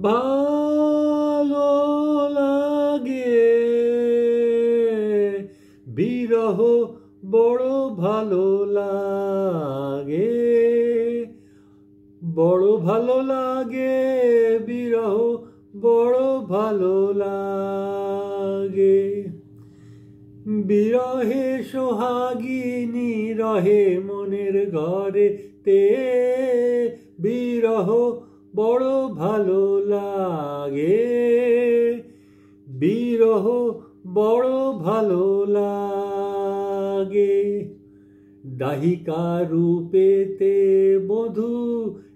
ভালো লাগে বিরহ বড় ভালো লাগে, বড় ভালো লাগে বিরহ বড় ভালো লাগে। বিরহে সোহাগিনী রহে মনের ঘরে তে, বিরহ বড় ভালো লাগে, বিরহ বড় ভালো লাগে। দাহিকা রূপেতে বধূ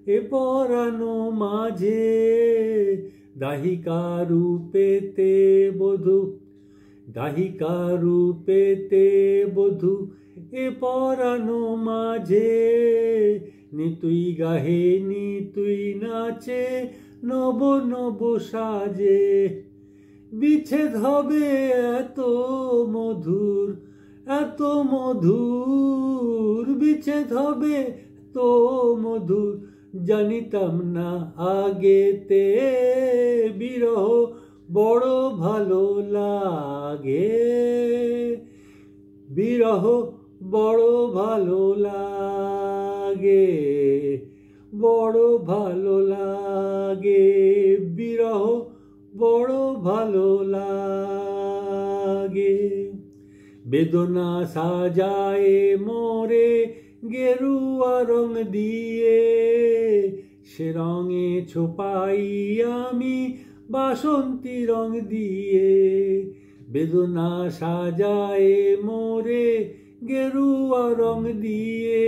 এ পরানো মাঝে, দাহিকা রূপেতে বধূ, দাহিকা রূপেতে বধূ এ পরানো মাঝে, নিতুই গাহে নিতুই নাচে নব নব সাজে। বিচ্ছেদ হবে এত মধুর, এত মধুর, বিচ্ছেদ হবে তো মধুর, জানিতাম না আগেতে, বিরহ বড় ভালো লাগে, বিরহ বড় ভালো লাগে, বড় ভালো লাগে, বিরহ বড় ভালো লাগে। বেদনা সাজায় মোরে গেরুয়া রং দিয়ে, সে রঙে ছোপাই আমি বাসন্তী রং দিয়ে। বেদনা সাজায় মোরে গেরুয়া রং দিয়ে,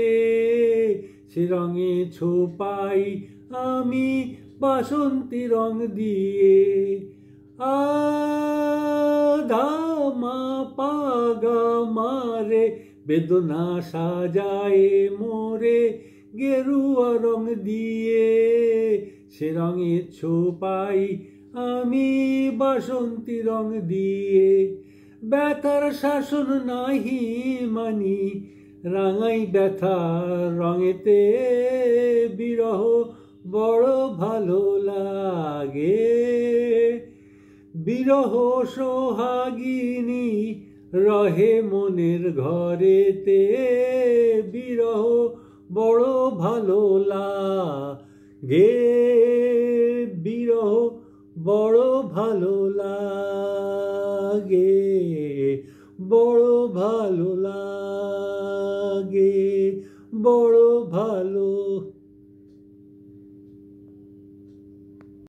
সে রঙে ছোপাই আমি বাসন্তী রং দিয়ে। আধা মা পাগা মারে বেদনা সাজায় মোরে গেরুয়া রং দিয়ে, সে রঙে ছোপাই আমি বাসন্তী রং দিয়ে। ব্যথার শাসন নাহি মানি রাঙাই ব্যথার রঙেতে, বিরহ বড় ভালো লাগে, বিরহ সোহাগিনী রহে মনের ঘরেতে, বিরহ বড় ভালো লাগে, বিরহ বড় ভালো লাগে, বড় ভালো লাগে, বড়